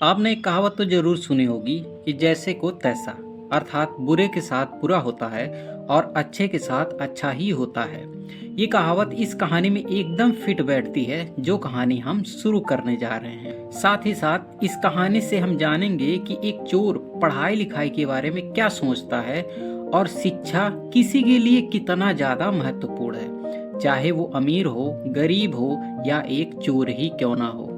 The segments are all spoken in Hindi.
आपने एक कहावत तो जरूर सुनी होगी कि जैसे को तैसा, अर्थात बुरे के साथ बुरा होता है और अच्छे के साथ अच्छा ही होता है। ये कहावत इस कहानी में एकदम फिट बैठती है जो कहानी हम शुरू करने जा रहे हैं। साथ ही साथ इस कहानी से हम जानेंगे कि एक चोर पढ़ाई लिखाई के बारे में क्या सोचता है और शिक्षा किसी के लिए कितना ज्यादा महत्वपूर्ण है, चाहे वो अमीर हो, गरीब हो या एक चोर ही क्यों ना हो।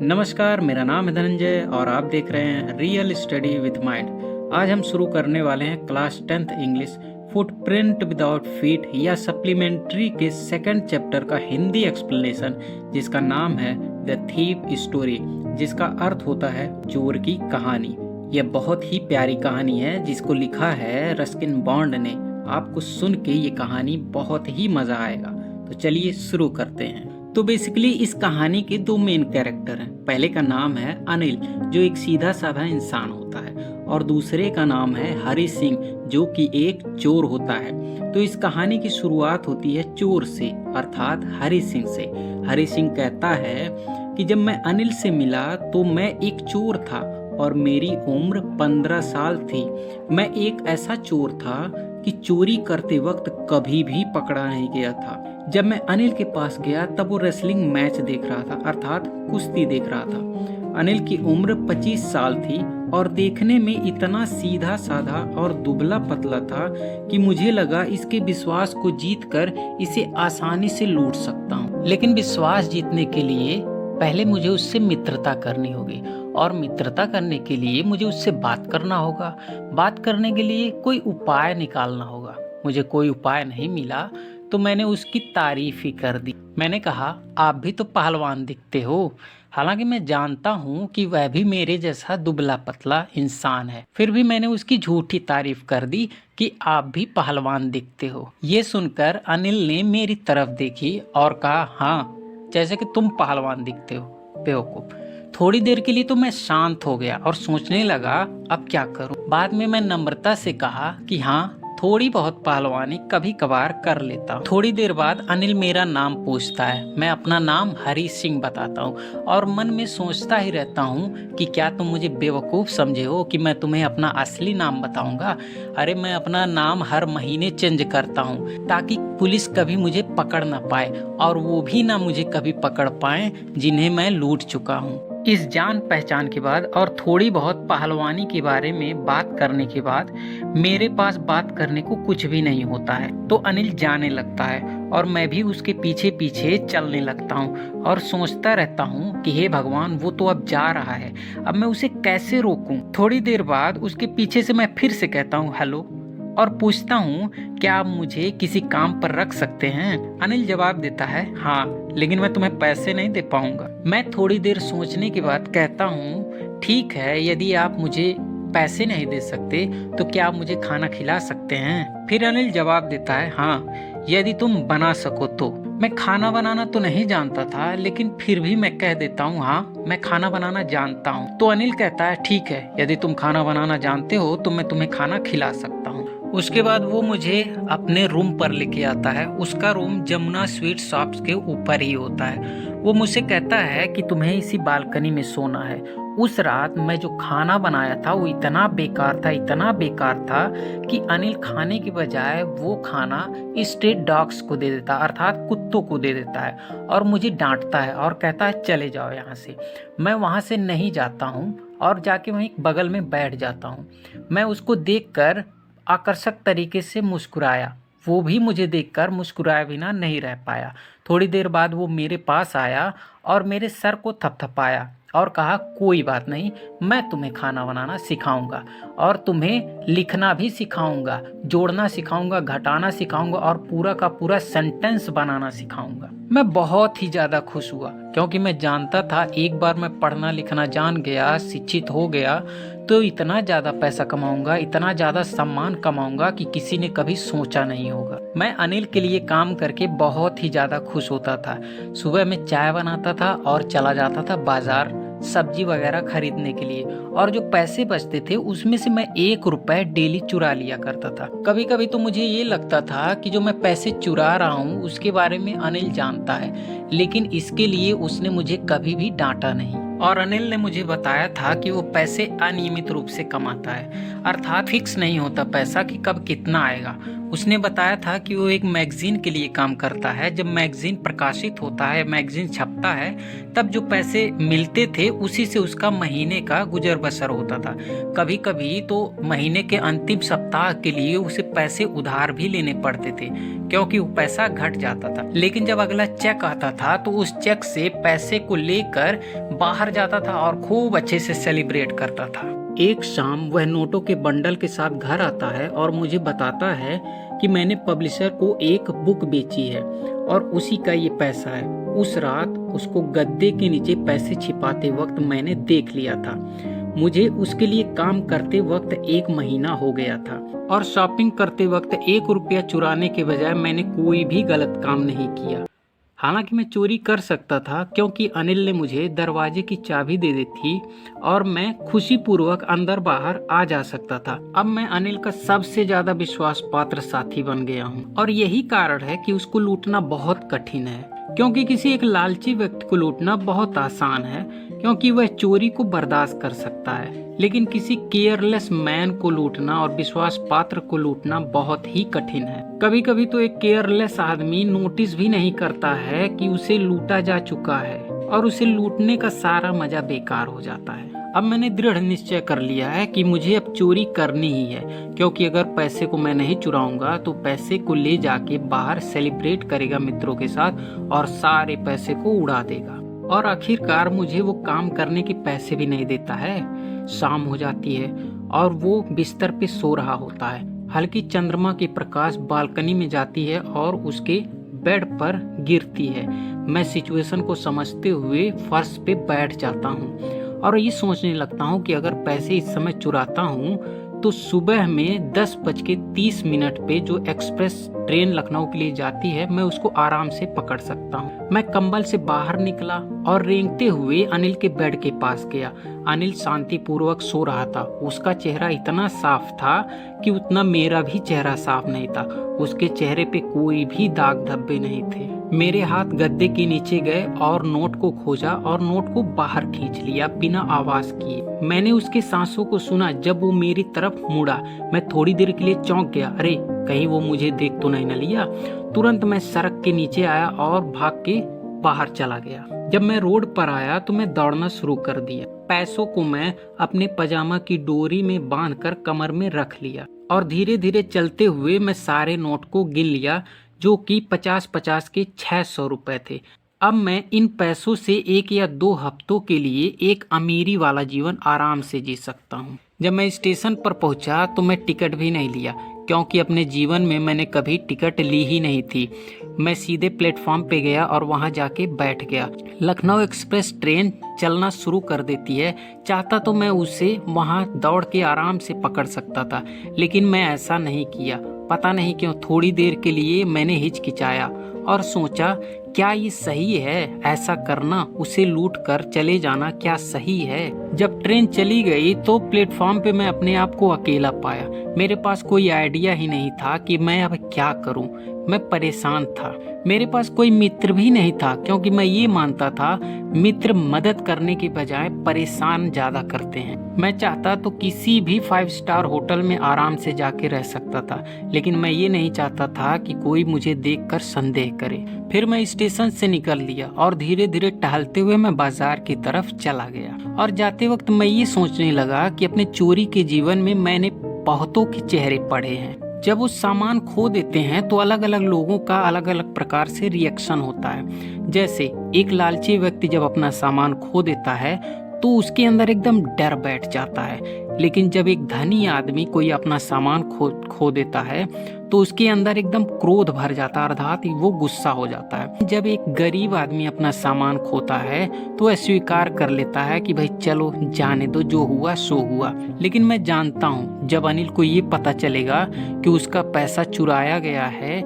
नमस्कार, मेरा नाम है धनंजय और आप देख रहे हैं रियल स्टडी विथ माइंड। आज हम शुरू करने वाले हैं class 10th English footprint without feet या सप्लीमेंट्री के सेकंड चैप्टर का हिंदी एक्सप्लेनेशन, जिसका नाम है द थीफ स्टोरी, जिसका अर्थ होता है चोर की कहानी। यह बहुत ही प्यारी कहानी है जिसको लिखा है रस्किन बॉन्ड ने। आपको सुन के ये कहानी बहुत ही मजा आएगा। तो चलिए शुरू करते हैं। तो बेसिकली इस कहानी के दो मेन कैरेक्टर हैं। पहले का नाम है अनिल, जो एक सीधा साधा इंसान होता है, और दूसरे का नाम है हरी सिंह, जो कि एक चोर होता है। तो इस कहानी की शुरुआत होती है चोर से, अर्थात हरी सिंह से। हरी सिंह कहता है कि जब मैं अनिल से मिला तो मैं एक चोर था और मेरी उम्र 15 साल थी। मैं एक ऐसा चोर था कि चोरी करते वक्त कभी भी पकड़ा नहीं गया था। जब मैं अनिल के पास गया तब वो रेसलिंग मैच देख रहा था, अर्थात कुश्ती देख रहा था। अनिल की उम्र 25 साल थी और देखने में इतना सीधा साधा और दुबला पतला था कि मुझे लगा इसके विश्वास को जीतकर इसे आसानी से लूट सकता हूँ। लेकिन विश्वास जीतने के लिए पहले मुझे उससे मित्रता करनी होगी, और मित्रता करने के लिए मुझे उससे बात करना होगा। बात करने के लिए कोई उपाय निकालना होगा। मुझे कोई उपाय नहीं मिला तो मैंने उसकी तारीफ ही कर दी। मैंने कहा, आप भी तो पहलवान दिखते हो। हालांकि मैं जानता हूँ कि वह भी मेरे जैसा दुबला पतला इंसान है, फिर भी मैंने उसकी झूठी तारीफ कर दी कि आप भी पहलवान दिखते हो। ये सुनकर अनिल ने मेरी तरफ देखी और कहा, हाँ, जैसे कि तुम पहलवान दिखते हो, बेवकूफ। थोड़ी देर के लिए तो मैं शांत हो गया और सोचने लगा अब क्या करूं। बाद में मैं नम्रता से कहा कि हाँ, थोड़ी बहुत पहलवानी कभी कभार कर लेता हूँ। थोड़ी देर बाद अनिल मेरा नाम पूछता है। मैं अपना नाम हरी सिंह बताता हूँ और मन में सोचता ही रहता हूँ कि क्या तुम मुझे बेवकूफ़ समझे हो कि मैं तुम्हें अपना असली नाम बताऊंगा। अरे मैं अपना नाम हर महीने चेंज करता हूँ ताकि पुलिस कभी मुझे पकड़ ना पाए, और वो भी ना मुझे कभी पकड़ पाए जिन्हें मैं लूट चुका हूँ। इस जान पहचान के बाद और थोड़ी बहुत पहलवानी के बारे में बात करने के बाद मेरे पास बात करने को कुछ भी नहीं होता है। तो अनिल जाने लगता है और मैं भी उसके पीछे पीछे चलने लगता हूँ और सोचता रहता हूँ कि हे भगवान, वो तो अब जा रहा है, अब मैं उसे कैसे रोकूं। थोड़ी देर बाद उसके पीछे से मैं फिर से कहता हूँ हेलो, और पूछता हूँ क्या आप मुझे किसी काम पर रख सकते हैं। अनिल जवाब देता है, हाँ, लेकिन मैं तुम्हें पैसे नहीं दे पाऊंगा। मैं थोड़ी देर सोचने के बाद कहता हूँ, ठीक है, यदि आप मुझे पैसे नहीं दे सकते तो क्या आप मुझे खाना खिला सकते हैं। फिर अनिल जवाब देता है, हाँ, यदि तुम बना सको तो। मैं खाना बनाना तो नहीं जानता था, लेकिन फिर भी मैं कह देता हूँ, हाँ, मैं खाना बनाना जानता हूँ। तो अनिल कहता है, ठीक है, यदि तुम खाना बनाना जानते हो तो मैं तुम्हें खाना खिला सकता हूँ। उसके बाद वो मुझे अपने रूम पर लेके आता है। उसका रूम जमुना स्वीट शॉप्स के ऊपर ही होता है। वो मुझसे कहता है कि तुम्हें इसी बालकनी में सोना है। उस रात मैं जो खाना बनाया था वो इतना बेकार था, इतना बेकार था कि अनिल खाने के बजाय वो खाना स्ट्रीट डॉग्स को दे देता, अर्थात कुत्तों को दे देता है, और मुझे डांटता है और कहता है चले जाओ यहाँ से। मैं वहाँ से नहीं जाता हूँ और जाके वहीं बगल में बैठ जाता हूँ। मैं उसको देखकर आकर्षक तरीके से मुस्कुराया। वो भी मुझे देखकर मुस्कुराए बिना नहीं रह पाया। थोड़ी देर बाद वो मेरे पास आया और मेरे सर को थपथपाया और कहा, कोई बात नहीं, मैं तुम्हें खाना बनाना सिखाऊंगा और तुम्हें लिखना भी सिखाऊंगा, जोड़ना सिखाऊंगा, घटाना सिखाऊंगा और पूरा का पूरा सेंटेंस बनाना सिखाऊंगा। मैं बहुत ही ज़्यादा खुश हुआ क्योंकि मैं जानता था एक बार मैं पढ़ना लिखना जान गया, शिक्षित हो गया तो इतना ज़्यादा पैसा कमाऊंगा, इतना ज़्यादा सम्मान कमाऊंगा कि किसी ने कभी सोचा नहीं होगा। मैं अनिल के लिए काम करके बहुत ही ज़्यादा खुश होता था। सुबह मैं चाय बनाता था और चला जाता था बाजार सब्जी वगैरह खरीदने के लिए, और जो पैसे बचते थे उसमें से मैं 1 रुपए डेली चुरा लिया करता था। कभी कभी तो मुझे ये लगता था कि जो मैं पैसे चुरा रहा हूँ उसके बारे में अनिल जानता है, लेकिन इसके लिए उसने मुझे कभी भी डांटा नहीं। और अनिल ने मुझे बताया था कि वो पैसे अनियमित रूप से कमाता है, अर्थात फिक्स नहीं होता पैसा कि कब कितना आएगा। उसने बताया था कि वो एक मैगजीन के लिए काम करता है। जब मैगजीन प्रकाशित होता है, मैगजीन छपता है, तब जो पैसे मिलते थे उसी से उसका महीने का गुजर बसर होता था। कभी कभी तो महीने के अंतिम सप्ताह के लिए उसे पैसे उधार भी लेने पड़ते थे, क्योंकि वो पैसा घट जाता था। लेकिन जब अगला चेक आता था तो उस चेक से पैसे को लेकर बाहर जाता था और खूब अच्छे से सेलिब्रेट करता था। एक शाम वह नोटों के बंडल के साथ घर आता है और मुझे बताता है कि मैंने पब्लिशर को एक बुक बेची है और उसी का ये पैसा है। उस रात उसको गद्दे के नीचे पैसे छिपाते वक्त मैंने देख लिया था। मुझे उसके लिए काम करते वक्त 1 महीना हो गया था और शॉपिंग करते वक्त 1 रुपया चुराने के बजाय मैंने कोई भी गलत काम नहीं किया। हालांकि मैं चोरी कर सकता था, क्योंकि अनिल ने मुझे दरवाजे की चाबी दे दी थी और मैं खुशीपूर्वक अंदर बाहर आ जा सकता था। अब मैं अनिल का सबसे ज्यादा विश्वास पात्र साथी बन गया हूँ और यही कारण है कि उसको लूटना बहुत कठिन है, क्योंकि किसी एक लालची व्यक्ति को लूटना बहुत आसान है, क्योंकि वह चोरी को बर्दाश्त कर सकता है। लेकिन किसी केयरलेस मैन को लूटना और विश्वास पात्र को लूटना बहुत ही कठिन है। कभी कभी तो एक केयरलेस आदमी नोटिस भी नहीं करता है कि उसे लूटा जा चुका है और उसे लूटने का सारा मजा बेकार हो जाता है। अब मैंने दृढ़ निश्चय कर लिया है कि मुझे अब चोरी करनी ही है, क्योंकि अगर पैसे को मैं नहीं चुराऊंगा तो पैसे को ले जाके बाहर सेलिब्रेट करेगा मित्रों के साथ और सारे पैसे को उड़ा देगा। और आखिरकार मुझे वो काम करने के पैसे भी नहीं देता है। शाम हो जाती है और वो बिस्तर पे सो रहा होता है। हल्की चंद्रमा की प्रकाश बालकनी में जाती है और उसके बेड पर गिरती है। मैं सिचुएशन को समझते हुए फर्श पे बैठ जाता हूँ और ये सोचने लगता हूँ कि अगर पैसे इस समय चुराता हूँ तो सुबह में 10:30 पे जो एक्सप्रेस ट्रेन लखनऊ के लिए जाती है, मैं उसको आराम से पकड़ सकता हूँ। मैं कंबल से बाहर निकला और रेंगते हुए अनिल के बेड के पास गया। अनिल शांतिपूर्वक सो रहा था। उसका चेहरा इतना साफ था कि उतना मेरा भी चेहरा साफ नहीं था। उसके चेहरे पे कोई भी दाग धब्बे नहीं थे। मेरे हाथ गद्दे के नीचे गए और नोट को खोजा और नोट को बाहर खींच लिया बिना आवाज किए। मैंने उसके सांसों को सुना जब वो मेरी तरफ मुड़ा। मैं थोड़ी देर के लिए चौंक गया। अरे कहीं वो मुझे देख तो नहीं न लिया। तुरंत मैं सड़क के नीचे आया और भाग के बाहर चला गया। जब मैं रोड पर आया तो मैं दौड़ना शुरू कर दिया। पैसों को मैं अपने पजामा की डोरी में बांधकर कमर में रख लिया और धीरे धीरे चलते हुए मैं सारे नोट को गिन लिया, जो कि 50-50 के 600 रुपए थे। अब मैं इन पैसों से 1 या 2 हफ्तों के लिए एक अमीरी वाला जीवन आराम से जी सकता हूँ। जब मैं स्टेशन पर पहुंचा तो मैं टिकट भी नहीं लिया, क्योंकि अपने जीवन में मैंने कभी टिकट ली ही नहीं थी। मैं सीधे प्लेटफॉर्म पे गया और वहां जाके बैठ गया। लखनऊ एक्सप्रेस ट्रेन चलना शुरू कर देती है। चाहता तो मैं उसे वहां दौड़ के आराम से पकड़ सकता था, लेकिन मैं ऐसा नहीं किया। पता नहीं क्यों थोड़ी देर के लिए मैंने हिचकिचाया और सोचा, क्या ये सही है ऐसा करना? उसे लूट कर चले जाना क्या सही है? जब ट्रेन चली गई तो प्लेटफॉर्म पे मैं अपने आप को अकेला पाया। मेरे पास कोई आइडिया ही नहीं था कि मैं अब क्या करूं। मैं परेशान था। मेरे पास कोई मित्र भी नहीं था, क्योंकि मैं ये मानता था मित्र मदद करने के बजाय परेशान ज्यादा करते हैं। मैं चाहता तो किसी भी 5 स्टार होटल में आराम से जाके रह सकता था, लेकिन मैं ये नहीं चाहता था कि कोई मुझे देखकर संदेह करे। फिर मैं स्टेशन से निकल लिया और धीरे धीरे टहलते हुए मैं बाजार की तरफ चला गया। और जाते वक्त मैं ये सोचने लगा कि अपने चोरी के जीवन में मैंने बहुतों के चेहरे पढ़े हैं। जब वो सामान खो देते हैं तो अलग अलग लोगों का अलग अलग प्रकार से रिएक्शन होता है। जैसे एक लालची व्यक्ति जब अपना सामान खो देता है तो उसके अंदर एकदम डर बैठ जाता है, लेकिन जब एक धनी आदमी कोई अपना सामान खो देता है तो उसके अंदर एकदम क्रोध भर जाता है, अर्थात वो गुस्सा हो जाता है। जब एक गरीब आदमी अपना सामान खोता है तो वह स्वीकार कर लेता है कि भाई चलो जाने दो, जो हुआ सो हुआ। लेकिन मैं जानता हूँ जब अनिल को ये पता चलेगा कि उसका पैसा चुराया गया है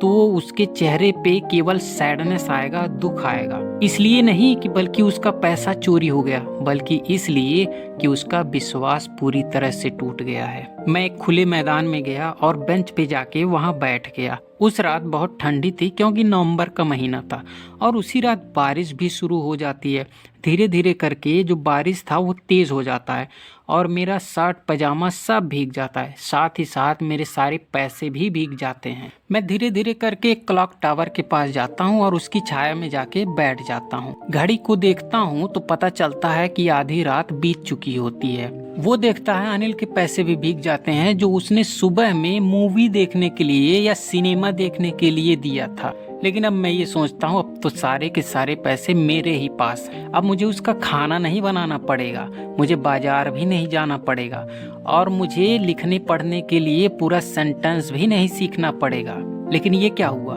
तो उसके चेहरे पे केवल सैडनेस आएगा, दुख आएगा। इसलिए नहीं कि बल्कि उसका पैसा चोरी हो गया, बल्कि इसलिए कि उसका विश्वास पूरी तरह से टूट गया है। मैं एक खुले मैदान में गया और बेंच पे जाके वहां बैठ गया। उस रात बहुत ठंडी थी, क्योंकि नवंबर का महीना था और उसी रात बारिश भी शुरू हो जाती है। धीरे धीरे करके जो बारिश था वो तेज़ हो जाता है और मेरा शर्ट पजामा सब भीग जाता है, साथ ही साथ मेरे सारे पैसे भी भीग जाते हैं। मैं धीरे धीरे करके एक क्लॉक टावर के पास जाता हूँ और उसकी छाया में जाके बैठ जाता हूँ। घड़ी को देखता हूँ तो पता चलता है कि आधी रात बीत चुकी होती है। वो देखता है अनिल के पैसे भी भीग जाते हैं जो उसने सुबह में मूवी देखने के लिए या सिनेमा देखने के लिए दिया था। लेकिन अब मैं ये सोचता हूँ अब तो सारे के सारे पैसे मेरे ही पास हैं। अब मुझे उसका खाना नहीं बनाना पड़ेगा, मुझे बाजार भी नहीं जाना पड़ेगा और मुझे लिखने पढ़ने के लिए पूरा सेंटेंस भी नहीं सीखना पड़ेगा। लेकिन ये क्या हुआ?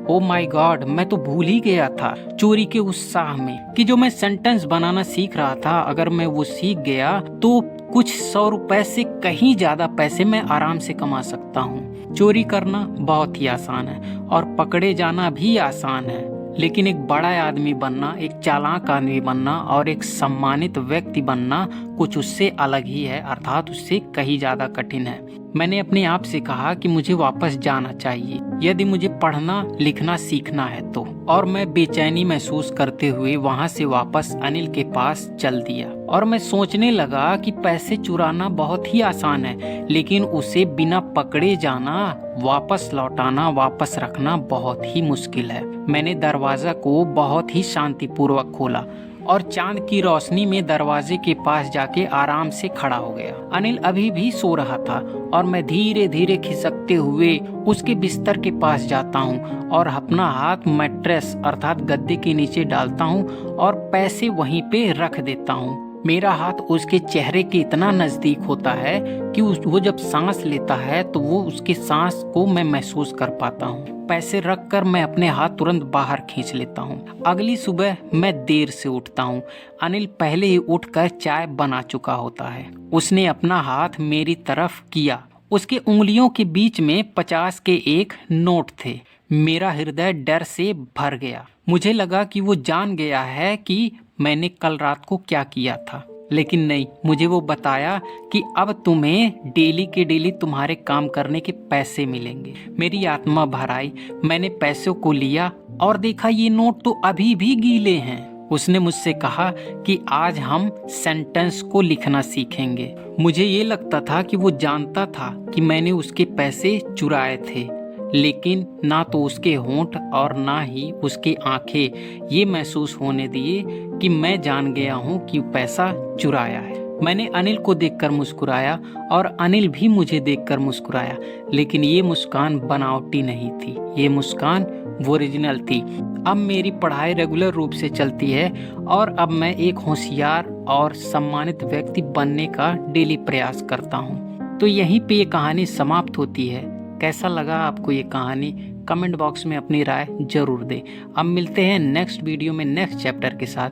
ओ माय गॉड, मैं तो भूल ही गया था चोरी के उत्साह में कि जो मैं सेंटेंस बनाना सीख रहा था, अगर मैं वो सीख गया तो कुछ 100 रुपए से कहीं ज्यादा पैसे मैं आराम से कमा सकता हूँ। चोरी करना बहुत ही आसान है और पकड़े जाना भी आसान है, लेकिन एक बड़ा आदमी बनना, एक चालाक आदमी बनना और एक सम्मानित व्यक्ति बनना कुछ उससे अलग ही है, अर्थात उससे कहीं ज्यादा कठिन है। मैंने अपने आप से कहा कि मुझे वापस जाना चाहिए यदि मुझे पढ़ना लिखना सीखना है तो, और मैं बेचैनी महसूस करते हुए वहां से वापस अनिल के पास चल दिया। और मैं सोचने लगा कि पैसे चुराना बहुत ही आसान है, लेकिन उसे बिना पकड़े जाना, वापस लौटाना, वापस रखना बहुत ही मुश्किल है। मैंने दरवाजा को बहुत ही शांतिपूर्वक खोला और चांद की रोशनी में दरवाजे के पास जाके आराम से खड़ा हो गया। अनिल अभी भी सो रहा था और मैं धीरे धीरे खिसकते हुए उसके बिस्तर के पास जाता हूँ और अपना हाथ मैट्रेस अर्थात गद्दे के नीचे डालता हूँ और पैसे वहीं पे रख देता हूँ। मेरा हाथ उसके चेहरे के इतना नजदीक होता है कि वो जब सांस लेता है तो वो उसके सांस को मैं महसूस कर पाता हूँ। पैसे रखकर मैं अपने हाथ तुरंत बाहर खींच लेता हूँ। अगली सुबह मैं देर से उठता हूँ। अनिल पहले ही उठकर चाय बना चुका होता है। उसने अपना हाथ मेरी तरफ किया। उसके उंगलियों के बीच में 50 के एक नोट थे। मेरा हृदय डर से भर गया। मुझे लगा कि वो जान गया है कि मैंने कल रात को क्या किया था, लेकिन नहीं, मुझे वो बताया कि अब तुम्हें डेली के डेली तुम्हारे काम करने के पैसे मिलेंगे। मेरी आत्मा भर आई। मैंने पैसों को लिया और देखा ये नोट तो अभी भी गीले हैं। उसने मुझसे कहा कि आज हम सेंटेंस को लिखना सीखेंगे। मुझे ये लगता था कि वो जानता था कि मैंने उसके पैसे चुराए थे, लेकिन ना तो उसके होंठ और ना ही उसकी आंखें ये महसूस होने दिए कि मैं जान गया हूँ कि पैसा चुराया है। मैंने अनिल को देखकर मुस्कुराया और अनिल भी मुझे देखकर मुस्कुराया, लेकिन ये मुस्कान बनावटी नहीं थी, ये मुस्कान ओरिजिनल थी। अब मेरी पढ़ाई रेगुलर रूप से चलती है और अब मैं एक होशियार और सम्मानित व्यक्ति बनने का डेली प्रयास करता हूँ। तो यहीं पे ये कहानी समाप्त होती है। कैसा लगा आपको ये कहानी? कमेंट बॉक्स में अपनी राय जरूर दें। अब मिलते हैं नेक्स्ट वीडियो में नेक्स्ट चैप्टर के साथ।